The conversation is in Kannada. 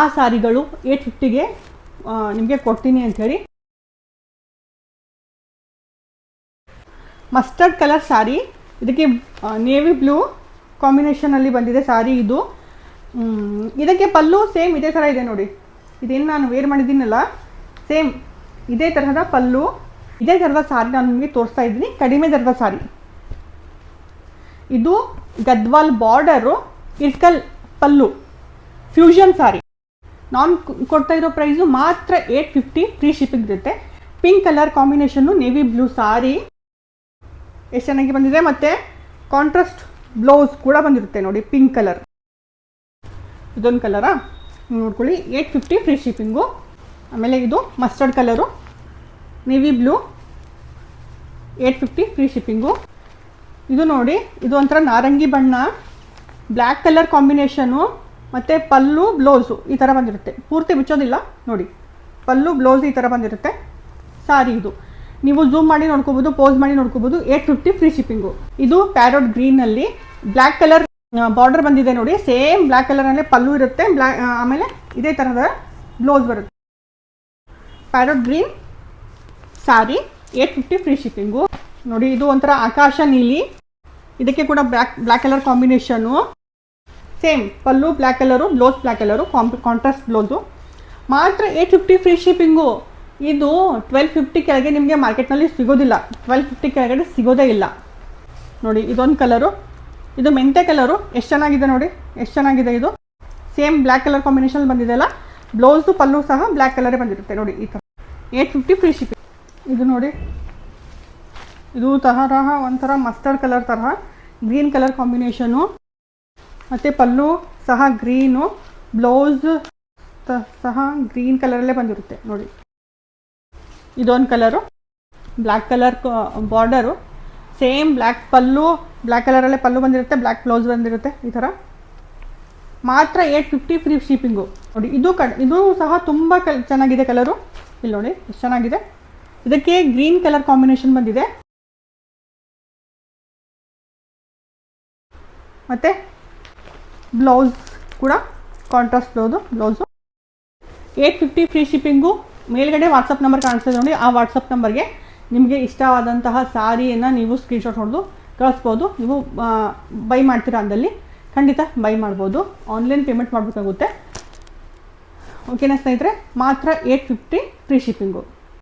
ಆ ಸಾರಿಗಳು 850ಗೆ ನಿಮಗೆ ಕೊಡ್ತೀನಿ ಅಂಥೇಳಿ. ಮಸ್ಟರ್ಡ್ ಕಲರ್ ಸಾರಿ, ಇದಕ್ಕೆ ನೇವಿ ಬ್ಲೂ ಕಾಂಬಿನೇಷನಲ್ಲಿ ಬಂದಿದೆ ಸಾರಿ ಇದು. ಇದಕ್ಕೆ ಪಲ್ಲು ಸೇಮ್ ಇದೇ ಥರ ಇದೆ ನೋಡಿ. ಇದೇನು ನಾನು ವೇರ್ ಮಾಡಿದ್ದೀನಲ್ಲ, ಸೇಮ್ ಇದೇ ತರಹದ ಪಲ್ಲು, ಇದೇ ಥರದ ಸಾರಿ ನಾನು ನಿಮಗೆ ತೋರಿಸ್ತಾ ಇದ್ದೀನಿ. ಕಡಿಮೆ ದರದ ಸಾರಿ ಇದು. Gadwal border, Ilkal pallu, fusion sari. ನಾನು ಕೊಡ್ತಾ ಇರೋ ಪ್ರೈಸು ಮಾತ್ರ 850, ಫ್ರೀ ಶಿಪ್ಪಿಂಗ್ ಇರುತ್ತೆ. Pink colour combination, navy blue sari ಎಷ್ಟು ಚೆನ್ನಾಗಿ ಬಂದಿದೆ. ಮತ್ತು ಕಾಂಟ್ರಾಸ್ಟ್ ಬ್ಲೌಸ್ ಕೂಡ ಬಂದಿರುತ್ತೆ ನೋಡಿ, ಪಿಂಕ್ ಕಲರ್. ಇದೊಂದು ಕಲರಾ ನೋಡ್ಕೊಳ್ಳಿ, 850 ಫ್ರೀ ಶಿಪ್ಪಿಂಗು. ಆಮೇಲೆ ಇದು mustard colour, navy blue, 850 free shipping. ಇದು ನೋಡಿ, ಇದು ಒಂಥರ ನಾರಂಗಿ ಬಣ್ಣ, ಬ್ಲ್ಯಾಕ್ ಕಲರ್ ಕಾಂಬಿನೇಷನು, ಮತ್ತು ಪಲ್ಲು ಬ್ಲೌಸು ಈ ಥರ ಬಂದಿರುತ್ತೆ. ಪೂರ್ತಿ ಬಿಚ್ಚೋದಿಲ್ಲ ನೋಡಿ, ಪಲ್ಲು ಬ್ಲೌಸ್ ಈ ಥರ ಬಂದಿರುತ್ತೆ ಸಾರಿ. ಇದು ನೀವು ಝೂಮ್ ಮಾಡಿ ನೋಡ್ಕೋಬೋದು, ಪೋಸ್ ಮಾಡಿ ನೋಡ್ಕೋಬೋದು. 850 ಫ್ರೀ ಶಿಪ್ಪಿಂಗು. ಇದು ಪ್ಯಾರೋಟ್ ಗ್ರೀನಲ್ಲಿ ಬ್ಲ್ಯಾಕ್ ಕಲರ್ ಬಾರ್ಡರ್ ಬಂದಿದೆ ನೋಡಿ, ಸೇಮ್ ಬ್ಲ್ಯಾಕ್ ಕಲರಲ್ಲೇ ಪಲ್ಲು ಇರುತ್ತೆ, ಆಮೇಲೆ ಇದೇ ಥರದ ಬ್ಲೌಸ್ ಬರುತ್ತೆ. Parrot green sari, 850 free shipping. ನೋಡಿ, ಇದು ಒಂಥರ ಆಕಾಶ ನೀಲಿ, ಇದಕ್ಕೆ ಕೂಡ black colour combination, same pallu black colour, blouse black colour, contrast blouse. ಮಾತ್ರ 850 ಫ್ರೀ ಶಿಪ್ಪಿಂಗು. ಇದು 1250 ಕೆಳಗೆ ನಿಮಗೆ ಮಾರ್ಕೆಟ್ನಲ್ಲಿ ಸಿಗೋದಿಲ್ಲ, 1250 ಕೆಳಗಡೆ ಸಿಗೋದೇ ಇಲ್ಲ ನೋಡಿ. ಇದೊಂದು ಕಲರು, ಇದು ಮೆಂತೆ ಕಲರು, ಎಷ್ಟು ಚೆನ್ನಾಗಿದೆ ನೋಡಿ, ಎಷ್ಟು ಚೆನ್ನಾಗಿದೆ. ಇದು ಸೇಮ್ ಬ್ಲ್ಯಾಕ್ ಕಲರ್ ಕಾಂಬಿನೇಷನ್ ಬಂದಿದೆಯಲ್ಲ, ಬ್ಲೌಸು ಪಲ್ಲು ಸಹ ಬ್ಲ್ಯಾಕ್ ಕಲರೇ ಬಂದಿರುತ್ತೆ ನೋಡಿ ಈ ಥರ. 850 ಫ್ರೀ ಶಿಪ್ಪಿಂಗ್. ಇದು ನೋಡಿ, ಇದು ತರಹ ಒಂಥರ ಮಸ್ಟರ್ಡ್ ಕಲರ್ ತರಹ ಗ್ರೀನ್ ಕಲರ್ ಕಾಂಬಿನೇಷನು, ಮತ್ತು ಪಲ್ಲು ಸಹ ಗ್ರೀನು, ಬ್ಲೌಸ್ ಸಹ ಗ್ರೀನ್ ಕಲರಲ್ಲೇ ಬಂದಿರುತ್ತೆ ನೋಡಿ. ಇದೊಂದು colour, black colour border, same black pallu, black ಕಲರಲ್ಲೇ ಪಲ್ಲು ಬಂದಿರುತ್ತೆ, ಬ್ಲ್ಯಾಕ್ ಬ್ಲೌಸ್ ಬಂದಿರುತ್ತೆ ಈ ಥರ. ಮಾತ್ರ 850 ಫ್ರೀ ಶಿಪ್ಪಿಂಗು ನೋಡಿ. ಇದು ಸಹ ತುಂಬ ಚೆನ್ನಾಗಿದೆ ಕಲರು, ಇಲ್ಲಿ ನೋಡಿ ಎಷ್ಟು ಚೆನ್ನಾಗಿದೆ. ಇದಕ್ಕೆ ಗ್ರೀನ್ ಕಲರ್ ಕಾಂಬಿನೇಷನ್ ಬಂದಿದೆ, ಮತ್ತು ಬ್ಲೌಸ್ ಕೂಡ ಕಾಂಟ್ರಾಸ್ಟ್ ಬ್ಲೌಸು. 850 free shipping. ಮೇಲ್ಗಡೆ ವಾಟ್ಸಪ್ ನಂಬರ್ ಕಾಣಿಸ್ತದೆ ನೋಡಿ, ಆ ವಾಟ್ಸಪ್ ನಂಬರ್ಗೆ ನಿಮಗೆ ಇಷ್ಟವಾದಂತಹ ಸಾರಿಯನ್ನು ನೀವು ಸ್ಕ್ರೀನ್ಶಾಟ್ ಹೊಡೆದು ಕಳಿಸ್ಬೋದು. ನೀವು ಬೈ ಮಾಡ್ತೀರಾ ಅಂದಲ್ಲಿ ಖಂಡಿತ ಬೈ ಮಾಡ್ಬೋದು, ಆನ್ಲೈನ್ ಪೇಮೆಂಟ್ ಮಾಡಬೇಕಾಗುತ್ತೆ. ಓಕೆನಾ ಸ್ನೇಹಿತರೆ, ಮಾತ್ರ 850 ಫ್ರೀ ಶಿಪ್ಪಿಂಗು.